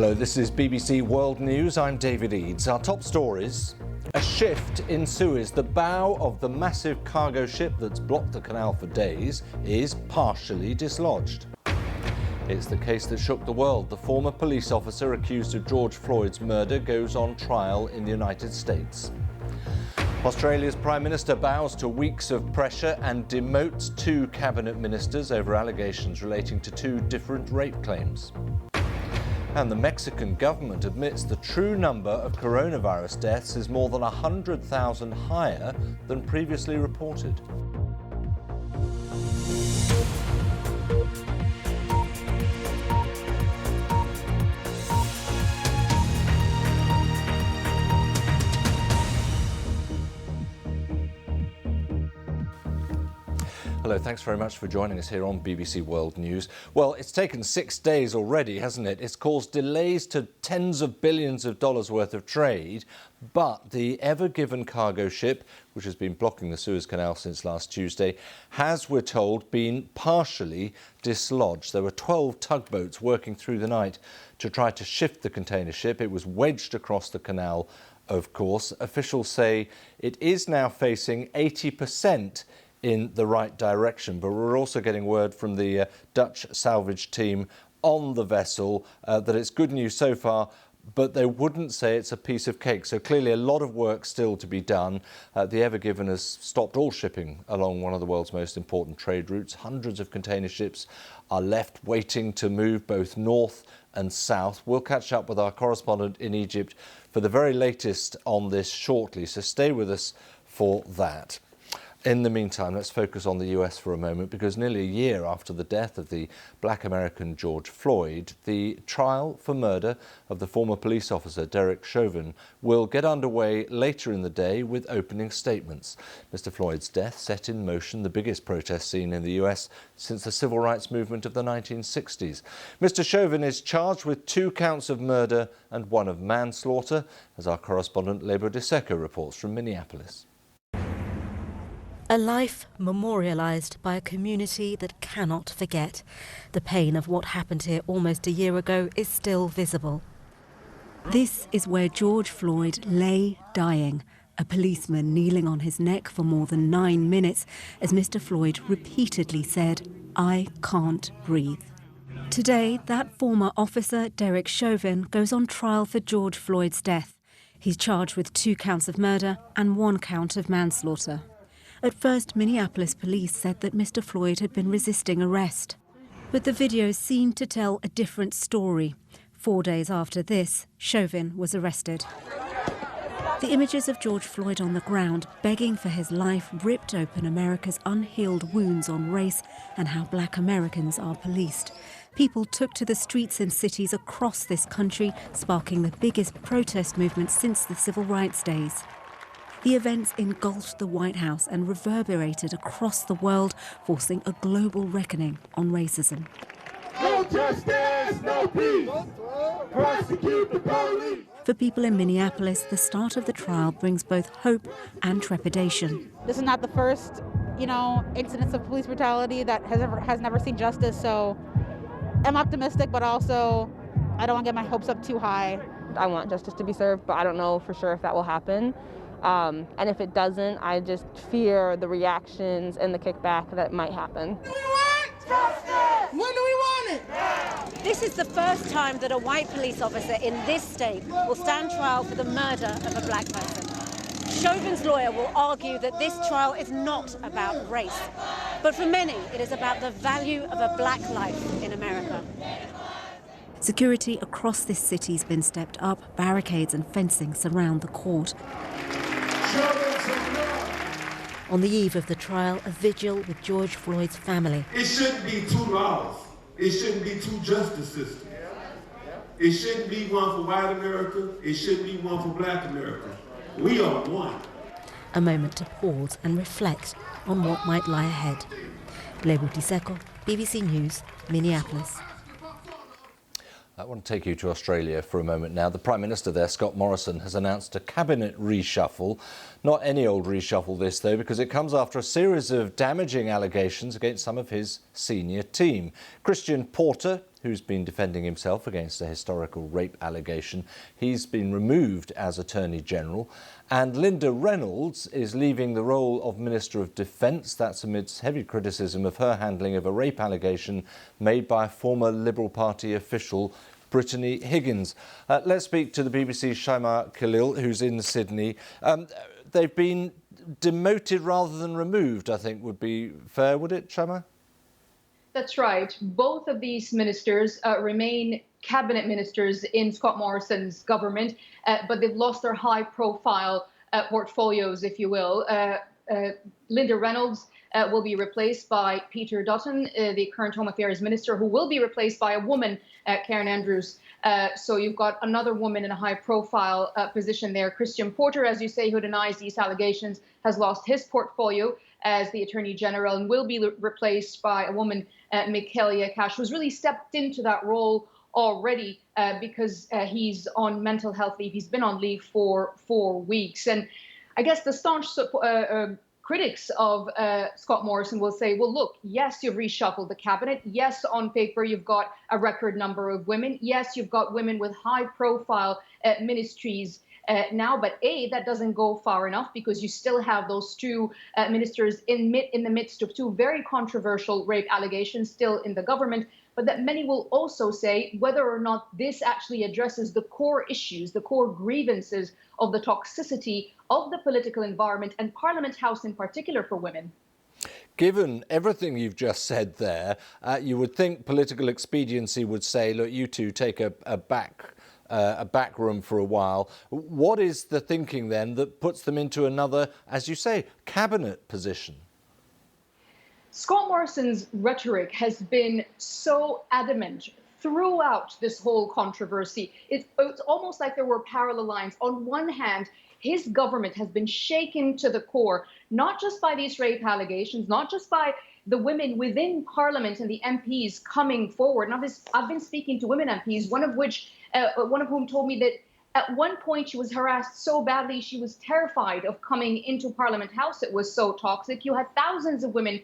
Hello, this is BBC World News. I'm David Eads. Our top stories. A shift in Suez. The bow of the massive cargo ship that's blocked the canal for days is partially dislodged. It's the case that shook the world. The former police officer accused of George Floyd's murder goes on trial in the United States. Australia's Prime Minister bows to weeks of pressure and demotes 2 cabinet ministers over allegations relating to 2 different rape claims. And the Mexican government admits the true number of coronavirus deaths is more than 100,000 higher than previously reported. Hello, thanks very much for joining us here on BBC World News. Well, it's taken 6 days already, hasn't it? It's caused delays to tens of billions of dollars worth of trade, but the Ever Given cargo ship, which has been blocking the Suez Canal since last Tuesday, has, we're told, been partially dislodged. There were 12 tugboats working through the night to try to shift the container ship. It was wedged across the canal, of course. Officials say it is now facing 80% in the right direction, but we're also getting word from the Dutch salvage team on the vessel that it's good news so far, but they wouldn't say it's a piece of cake. So clearly a lot of work still to be done. The Ever Given has stopped all shipping along one of the world's most important trade routes. Hundreds of container ships are left waiting to move both north and south. We'll catch up with our correspondent in Egypt for the very latest on this shortly, so stay with us for that. In the meantime, let's focus on the US for a moment, because nearly a year after the death of the black American George Floyd, the trial for murder of the former police officer Derek Chauvin will get underway later in the day with opening statements. Mr. Floyd's death set in motion the biggest protest scene in the US since the civil rights movement of the 1960s. Mr. Chauvin is charged with 2 counts of murder and 1 of manslaughter, as our correspondent Lebo Diseko reports from Minneapolis. A life memorialised by a community that cannot forget. The pain of what happened here almost a year ago is still visible. This is where George Floyd lay dying, a policeman kneeling on his neck for more than 9 minutes as Mr. Floyd repeatedly said, "I can't breathe." Today, that former officer, Derek Chauvin, goes on trial for George Floyd's death. He's charged with 2 counts of murder and 1 count of manslaughter. At first, Minneapolis police said that Mr. Floyd had been resisting arrest. But the videos seemed to tell a different story. 4 days after this, Chauvin was arrested. The images of George Floyd on the ground, begging for his life, ripped open America's unhealed wounds on race and how black Americans are policed. People took to the streets in cities across this country, sparking the biggest protest movement since the civil rights days. The events engulfed the White House and reverberated across the world, forcing a global reckoning on racism. No justice, no peace. Prosecute the police. For people in Minneapolis, the start of the trial brings both hope and trepidation. This is not the first, incidents of police brutality that has never seen justice. So I'm optimistic, but also I don't want to get my hopes up too high. I want justice to be served, but I don't know for sure if that will happen. And if it doesn't, I just fear the reactions and the kickback that might happen. We want justice! When do we want it? Now! This is the first time that a white police officer in this state will stand trial for the murder of a black person. Chauvin's lawyer will argue that this trial is not about race, but for many it is about the value of a black life in America. Security across this city has been stepped up. Barricades and fencing surround the court. On the eve of the trial, a vigil with George Floyd's family. It shouldn't be 2 laws. It shouldn't be 2 justice systems. It shouldn't be one for white America. It shouldn't be one for black America. We are one. A moment to pause and reflect on what might lie ahead. Lebo Diseko, BBC News, Minneapolis. I want to take you to Australia for a moment now. The Prime Minister there, Scott Morrison, has announced a cabinet reshuffle. Not any old reshuffle this, though, because it comes after a series of damaging allegations against some of his senior team. Christian Porter who's been defending himself against a historical rape allegation. He's been removed as Attorney General. And Linda Reynolds is leaving the role of Minister of Defence. That's amidst heavy criticism of her handling of a rape allegation made by a former Liberal Party official, Brittany Higgins. Let's speak to the BBC's Shaima Khalil, who's in Sydney. They've been demoted rather than removed, I think would be fair, would it, Shaima? That's right. Both of these ministers remain cabinet ministers in Scott Morrison's government, but they've lost their high-profile portfolios, if you will. Linda Reynolds will be replaced by Peter Dutton, the current Home Affairs Minister, who will be replaced by a woman, Karen Andrews. So you've got another woman in a high-profile position there. Christian Porter, as you say, who denies these allegations, has lost his portfolio as the Attorney General and will be replaced by a woman, Michaelia Cash, who's really stepped into that role already because he's on mental health leave. He's been on leave for 4 weeks. And I guess the staunch critics of Scott Morrison will say, well, look, yes, you've reshuffled the cabinet. Yes, on paper, you've got a record number of women. Yes, you've got women with high profile ministries now, but that doesn't go far enough because you still have those two ministers in the midst of two very controversial rape allegations still in the government. But that many will also say whether or not this actually addresses the core issues, the core grievances of the toxicity of the political environment and Parliament House in particular for women. Given everything you've just said there, you would think political expediency would say, look, you two take a back room for a while. What is the thinking then that puts them into another, as you say, cabinet position? Scott Morrison's rhetoric has been so adamant throughout this whole controversy. It's almost like there were parallel lines. On one hand, his government has been shaken to the core, not just by these rape allegations, not just by the women within Parliament and the MPs coming forward. And I've been speaking to women MPs, one of whom told me that at one point she was harassed so badly she was terrified of coming into Parliament House. It was so toxic. You had thousands of women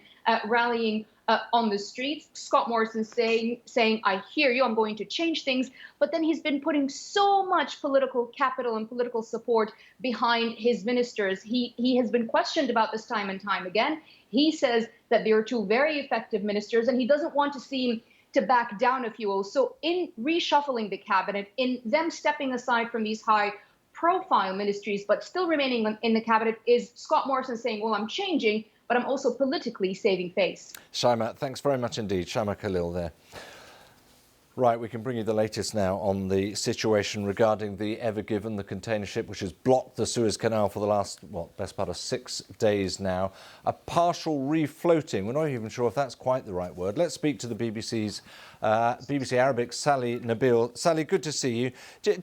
rallying on the streets. Scott Morrison saying, I hear you, I'm going to change things. But then he's been putting so much political capital and political support behind his ministers. He has been questioned about this time and time again. He says that they are two very effective ministers, and he doesn't want to seem to back down, if you will. So in reshuffling the cabinet, in them stepping aside from these high-profile ministries, but still remaining in the cabinet, is Scott Morrison saying, well, I'm changing, but I'm also politically saving face. Shaima, thanks very much indeed. Shaima Khalil there. Right, we can bring you the latest now on the situation regarding the Ever Given, the container ship which has blocked the Suez Canal for the last, best part of 6 days now. A partial refloating. We're not even sure if that's quite the right word. Let's speak to the BBC Arabic, Sally Nabil. Sally, good to see you.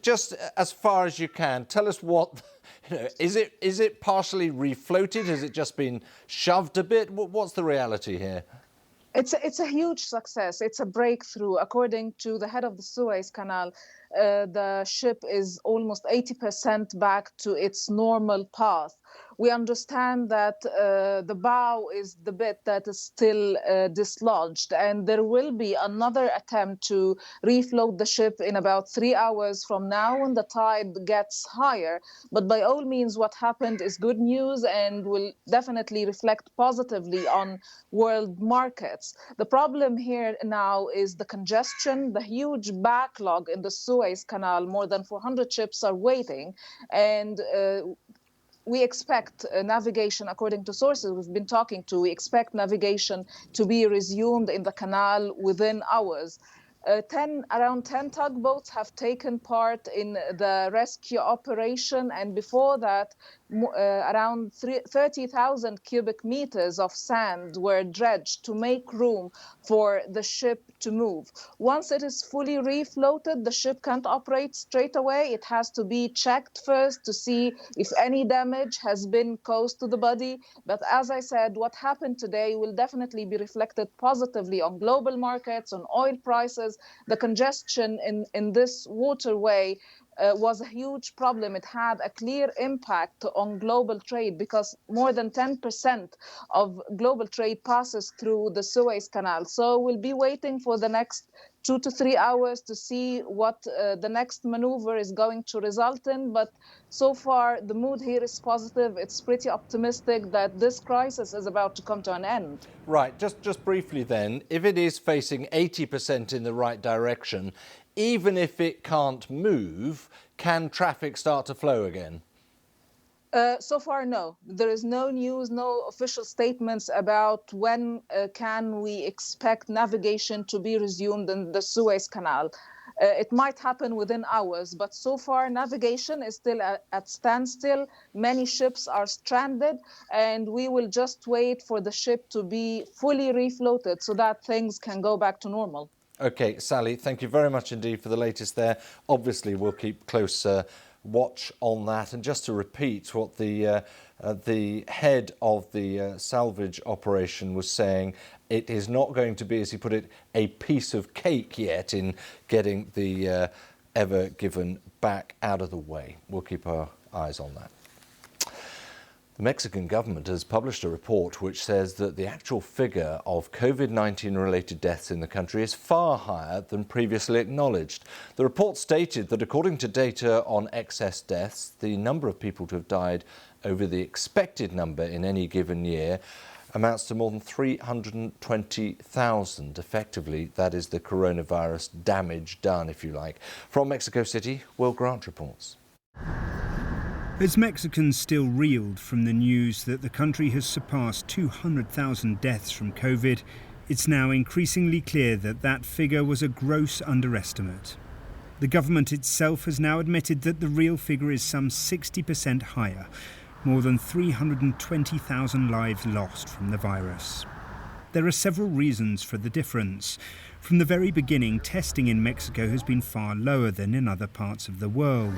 Just as far as you can, tell us what... is it partially refloated? Has it just been shoved a bit? What's the reality here? It's a huge success. It's a breakthrough. According to the head of the Suez Canal, the ship is almost 80% back to its normal path. We understand that the bow is the bit that is still dislodged, and there will be another attempt to refloat the ship in about 3 hours from now when the tide gets higher. But by all means, what happened is good news and will definitely reflect positively on world markets. The problem here now is the congestion, the huge backlog in the Suez Canal. More than 400 ships are waiting, and we expect navigation, according to sources we've been talking to, we expect navigation to be resumed in the canal within hours. Around 10 tugboats have taken part in the rescue operation, and before that, around 30,000 cubic meters of sand were dredged to make room for the ship to move. Once it is fully refloated, the ship can't operate straight away. It has to be checked first to see if any damage has been caused to the body. But as I said, what happened today will definitely be reflected positively on global markets, on oil prices. The congestion in this waterway was a huge problem. It had a clear impact on global trade because more than 10% of global trade passes through the Suez Canal. So we'll be waiting for the next 2 to 3 hours to see what the next maneuver is going to result in. But so far, the mood here is positive. It's pretty optimistic that this crisis is about to come to an end. Right, just briefly then, if it is facing 80% in the right direction, even if it can't move, can traffic start to flow again? So far, no. There is no news, no official statements about when can we expect navigation to be resumed in the Suez Canal. It might happen within hours, but so far navigation is still at standstill. Many ships are stranded, and we will just wait for the ship to be fully refloated so that things can go back to normal. OK, Sally, thank you very much indeed for the latest there. Obviously, we'll keep close watch on that. And just to repeat what the head of the salvage operation was saying, it is not going to be, as he put it, a piece of cake yet in getting the Ever Given back out of the way. We'll keep our eyes on that. The Mexican government has published a report which says that the actual figure of COVID-19 related deaths in the country is far higher than previously acknowledged. The report stated that according to data on excess deaths, the number of people to have died over the expected number in any given year amounts to more than 320,000. Effectively, that is the coronavirus damage done, if you like. From Mexico City, Will Grant reports. As Mexicans still reeled from the news that the country has surpassed 200,000 deaths from COVID, it's now increasingly clear that that figure was a gross underestimate. The government itself has now admitted that the real figure is some 60% higher, more than 320,000 lives lost from the virus. There are several reasons for the difference. From the very beginning, testing in Mexico has been far lower than in other parts of the world.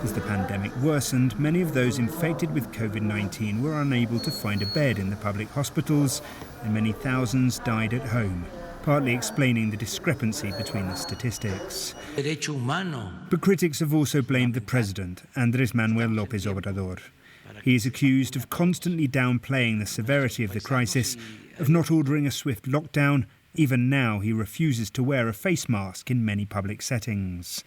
As the pandemic worsened, many of those infected with COVID-19 were unable to find a bed in the public hospitals, and many thousands died at home, partly explaining the discrepancy between the statistics. But critics have also blamed the president, Andrés Manuel López Obrador. He is accused of constantly downplaying the severity of the crisis, of not ordering a swift lockdown. Even now, he refuses to wear a face mask in many public settings.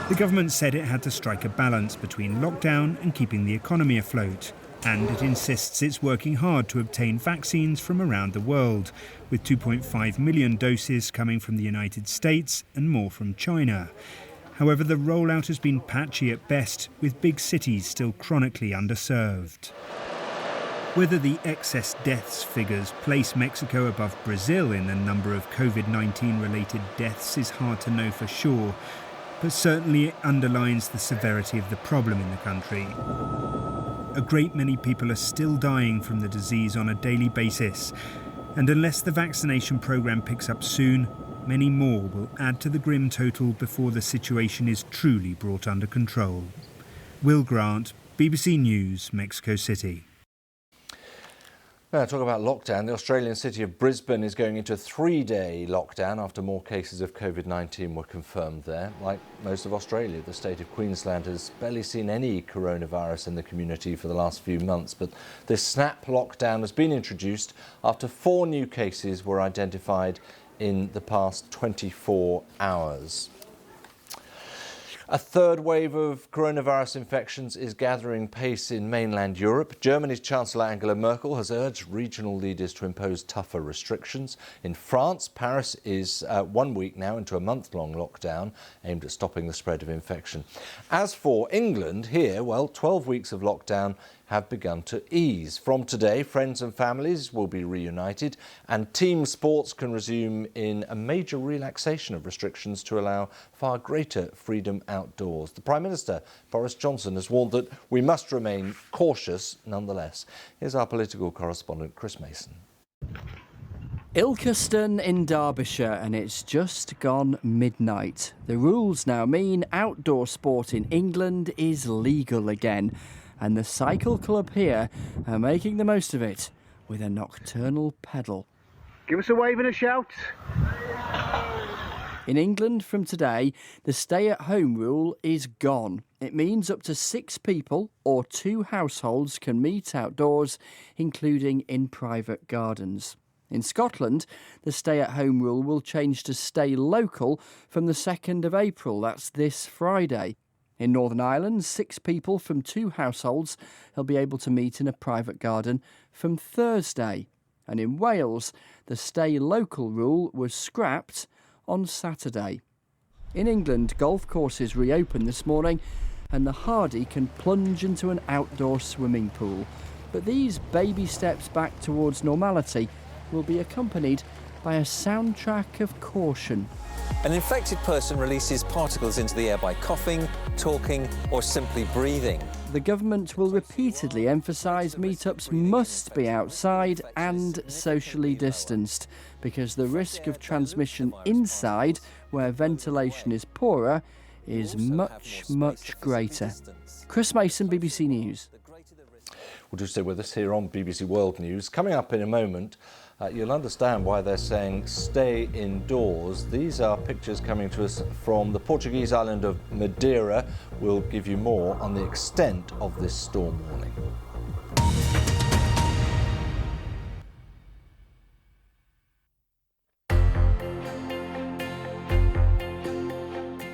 The government said it had to strike a balance between lockdown and keeping the economy afloat. And it insists it's working hard to obtain vaccines from around the world, with 2.5 million doses coming from the United States and more from China. However, the rollout has been patchy at best, with big cities still chronically underserved. Whether the excess deaths figures place Mexico above Brazil in the number of COVID-19 related deaths is hard to know for sure, but certainly it underlines the severity of the problem in the country. A great many people are still dying from the disease on a daily basis, and unless the vaccination programme picks up soon, many more will add to the grim total before the situation is truly brought under control. Will Grant, BBC News, Mexico City. Now, talk about lockdown. The Australian city of Brisbane is going into a 3-day lockdown after more cases of COVID-19 were confirmed there. Like most of Australia, the state of Queensland has barely seen any coronavirus in the community for the last few months. But this snap lockdown has been introduced after 4 new cases were identified in the past 24 hours. A third wave of coronavirus infections is gathering pace in mainland Europe. Germany's Chancellor Angela Merkel has urged regional leaders to impose tougher restrictions. In France, Paris is 1 week now into a month-long lockdown aimed at stopping the spread of infection. As for England, here, well, 12 weeks of lockdown have begun to ease. From today, friends and families will be reunited and team sports can resume in a major relaxation of restrictions to allow far greater freedom outdoors. The Prime Minister, Boris Johnson, has warned that we must remain cautious nonetheless. Here's our political correspondent, Chris Mason. Ilkeston in Derbyshire, and it's just gone midnight. The rules now mean outdoor sport in England is legal again. And the cycle club here are making the most of it with a nocturnal pedal. Give us a wave and a shout. In England from today, the stay-at-home rule is gone. It means up to 6 people or 2 households can meet outdoors, including in private gardens. In Scotland, the stay-at-home rule will change to stay local from the 2nd of April. That's this Friday. In Northern Ireland, 6 people from 2 households will be able to meet in a private garden from Thursday. And in Wales, the stay local rule was scrapped on Saturday. In England, golf courses reopened this morning and the hardy can plunge into an outdoor swimming pool. But these baby steps back towards normality will be accompanied by a soundtrack of caution. An infected person releases particles into the air by coughing, talking or simply breathing. The government will repeatedly emphasise meetups must be outside and socially distanced because the risk of transmission inside, where ventilation is poorer, is much, much greater. Chris Mason, BBC News. Well, do stay with us here on BBC World News. Coming up in a moment, you'll understand why they're saying stay indoors. These are pictures coming to us from the Portuguese island of Madeira. We'll give you more on the extent of this storm warning.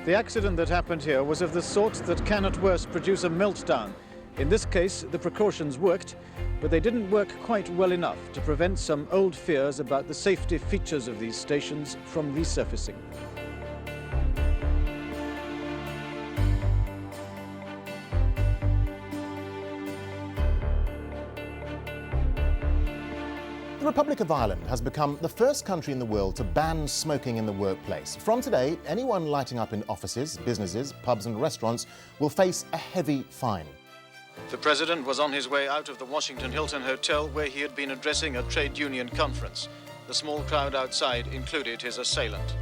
The accident that happened here was of the sort that can at worst produce a meltdown. In this case, the precautions worked, but they didn't work quite well enough to prevent some old fears about the safety features of these stations from resurfacing. The Republic of Ireland has become the first country in the world to ban smoking in the workplace. From today, anyone lighting up in offices, businesses, pubs and restaurants will face a heavy fine. The president was on his way out of the Washington Hilton Hotel where he had been addressing a trade union conference. The small crowd outside included his assailant.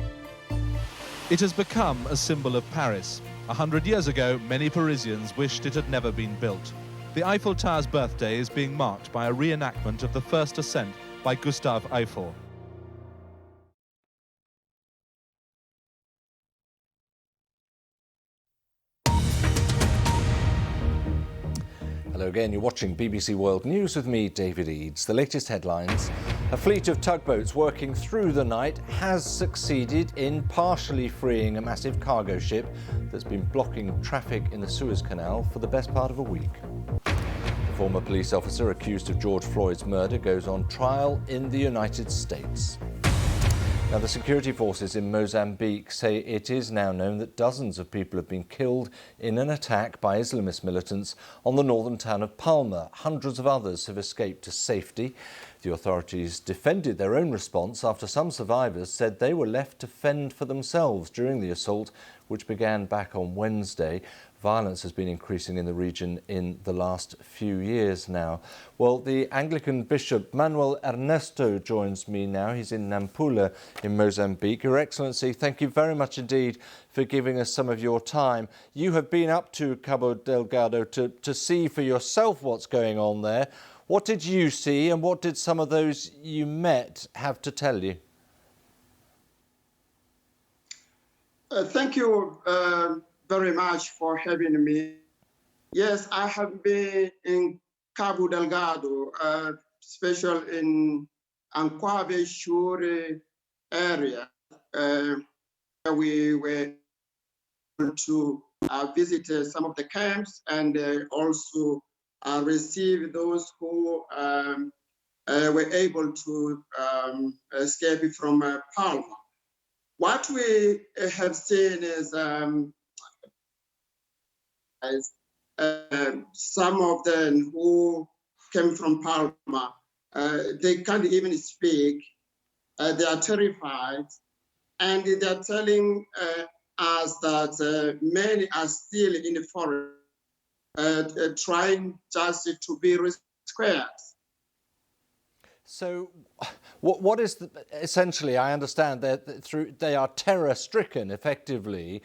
It has become a symbol of Paris. 100 years ago, many Parisians wished it had never been built. The Eiffel Tower's birthday is being marked by a reenactment of the first ascent by Gustave Eiffel. Hello again, you're watching BBC World News with me, David Eads. The latest headlines. A fleet of tugboats working through the night has succeeded in partially freeing a massive cargo ship that's been blocking traffic in the Suez Canal for the best part of a week. The former police officer accused of George Floyd's murder goes on trial in the United States. Now, the security forces in Mozambique say it is now known that dozens of people have been killed in an attack by Islamist militants on the northern town of Palma. Hundreds of others have escaped to safety. The authorities defended their own response after some survivors said they were left to fend for themselves during the assault, which began back on Wednesday. Violence has been increasing in the region in the last few years now. Well, the Anglican Bishop Manuel Ernesto joins me now. He's in Nampula in Mozambique. Your Excellency, thank you very much indeed for giving us some of your time. You have been up to Cabo Delgado to see for yourself what's going on there. What did you see and what did some of those you met have to tell you? Thank you very much for having me. Yes, I have been in Cabo Delgado, especially in Anquave Shore area. We were able to visit some of the camps and also receive those who were able to escape from Palma. What we have seen is some of them who came from Palma, they can't even speak. They are terrified, and they are telling us that many are still in the forest, trying just to be rescued. So, what is essentially? I understand that they are terror-stricken, effectively.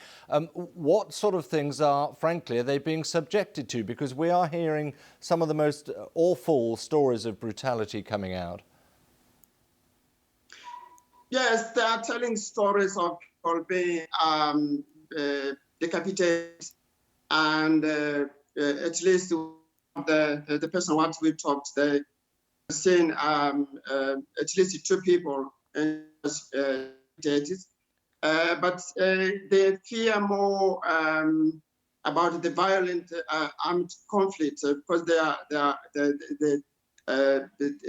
What sort of things are they being subjected to? Because we are hearing some of the most awful stories of brutality coming out. Yes, they are telling stories of people being decapitated, and at least the person what we talked, they seen at least 2 people decapitated, but they fear more about the violent armed conflict because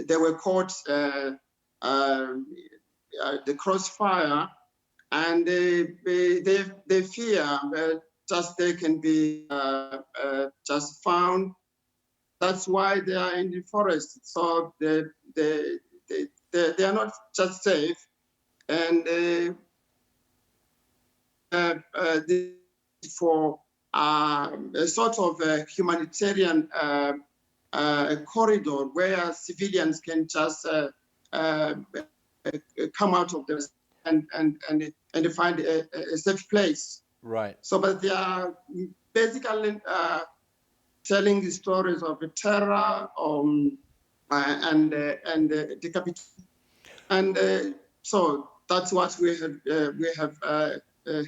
they were caught the crossfire, and they fear just they can be just found. That's why they are in the forest. So they are not just safe, and for a sort of a humanitarian corridor where civilians can just come out of this and find a safe place. Right. So, but they are basically telling the stories of the terror and decapitation, and so that's what we have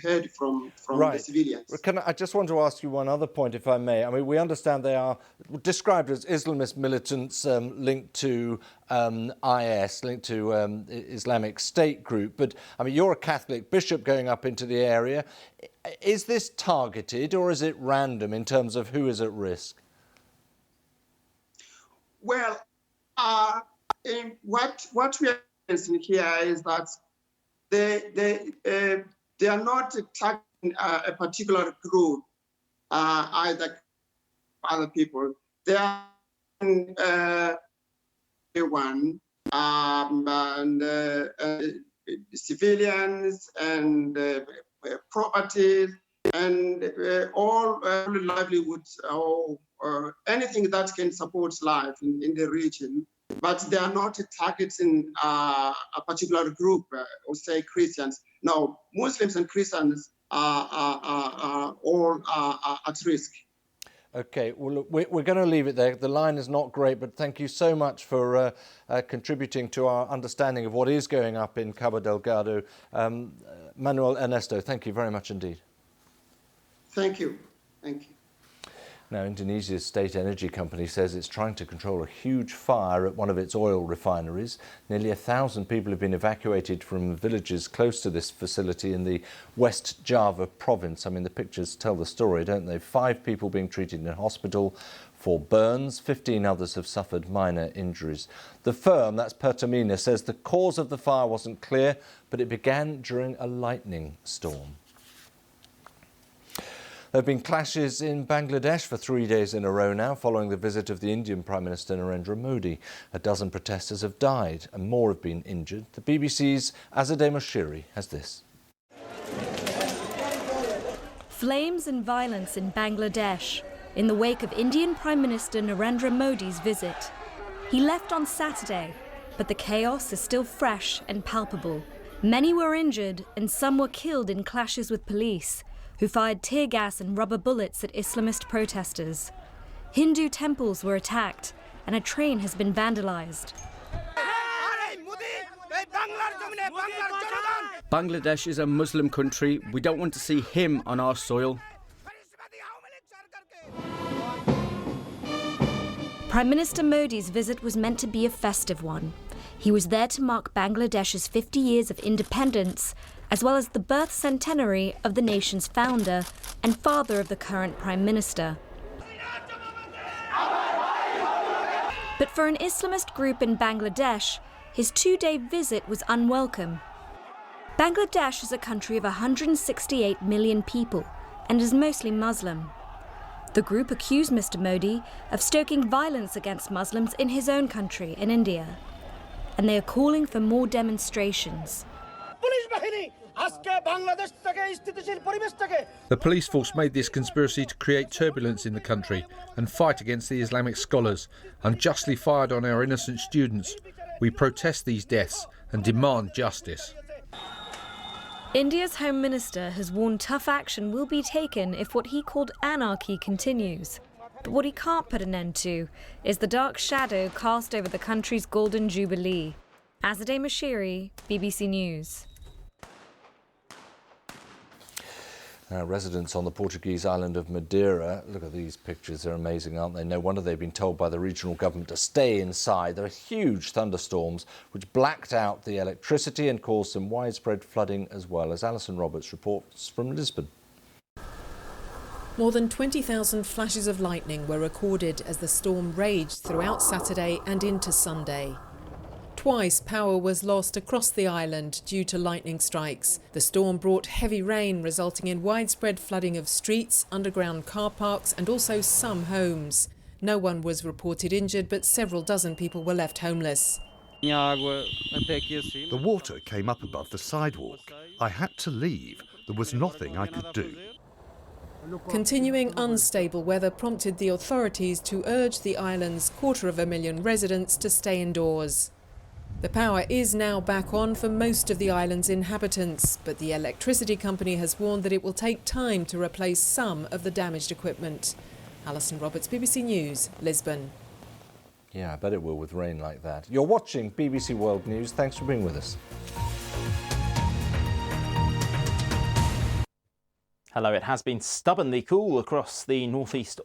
heard from the civilians. I just want to ask you one other point, if I may. I mean, we understand they are described as Islamist militants linked to IS, linked to Islamic State group. But, I mean, you're a Catholic bishop going up into the area. Is this targeted or is it random in terms of who is at risk? Well, what we are saying here is that they are not attacking a particular group, either other people. They are everyone, and civilians and properties and all livelihoods or anything that can support life in the region. But they are not targeting a particular group, or say Christians. No, Muslims and Christians are all at risk. OK, well, look, we're going to leave it there. The line is not great, but thank you so much for contributing to our understanding of what is going up in Cabo Delgado. Manuel Ernesto, thank you very much indeed. Thank you. Thank you. Now, Indonesia's state energy company says it's trying to control a huge fire at one of its oil refineries. Nearly 1,000 people have been evacuated from villages close to this facility in the West Java province. I mean, the pictures tell the story, don't they? 5 people being treated in hospital for burns. 15 others have suffered minor injuries. The firm, that's Pertamina, says the cause of the fire wasn't clear, but it began during a lightning storm. There have been clashes in Bangladesh for 3 days in a row now, following the visit of the Indian Prime Minister Narendra Modi. A dozen protesters have died and more have been injured. The BBC's Azadeh Moshiri has this. Flames and violence in Bangladesh in the wake of Indian Prime Minister Narendra Modi's visit. He left on Saturday, but the chaos is still fresh and palpable. Many were injured and some were killed in clashes with police, who fired tear gas and rubber bullets at Islamist protesters. Hindu temples were attacked and a train has been vandalized. Bangladesh is a Muslim country. We don't want to see him on our soil. Prime Minister Modi's visit was meant to be a festive one. He was there to mark Bangladesh's 50 years of independence, as well as the birth centenary of the nation's founder and father of the current Prime Minister. But for an Islamist group in Bangladesh, his 2-day visit was unwelcome. Bangladesh is a country of 168 million people and is mostly Muslim. The group accused Mr. Modi of stoking violence against Muslims in his own country, in India. And they are calling for more demonstrations. The police force made this conspiracy to create turbulence in the country and fight against the Islamic scholars, unjustly fired on our innocent students. We protest these deaths and demand justice. India's Home Minister has warned tough action will be taken if what he called anarchy continues. But what he can't put an end to is the dark shadow cast over the country's Golden Jubilee. Azadeh Moshiri, BBC News. Residents on the Portuguese island of Madeira, look at these pictures, they're amazing, aren't they? No wonder they've been told by the regional government to stay inside. There are huge thunderstorms which blacked out the electricity and caused some widespread flooding as well, as Alison Roberts reports from Lisbon. More than 20,000 flashes of lightning were recorded as the storm raged throughout Saturday and into Sunday. Twice power was lost across the island due to lightning strikes. The storm brought heavy rain, resulting in widespread flooding of streets, underground car parks and also some homes. No one was reported injured, but several dozen people were left homeless. The water came up above the sidewalk. I had to leave. There was nothing I could do. Continuing unstable weather prompted the authorities to urge the island's 250,000 residents to stay indoors. The power is now back on for most of the island's inhabitants, but the electricity company has warned that it will take time to replace some of the damaged equipment. Alison Roberts, BBC News, Lisbon. Yeah, I bet it will with rain like that. You're watching BBC World News. Thanks for being with us. Hello, it has been stubbornly cool across the northeast.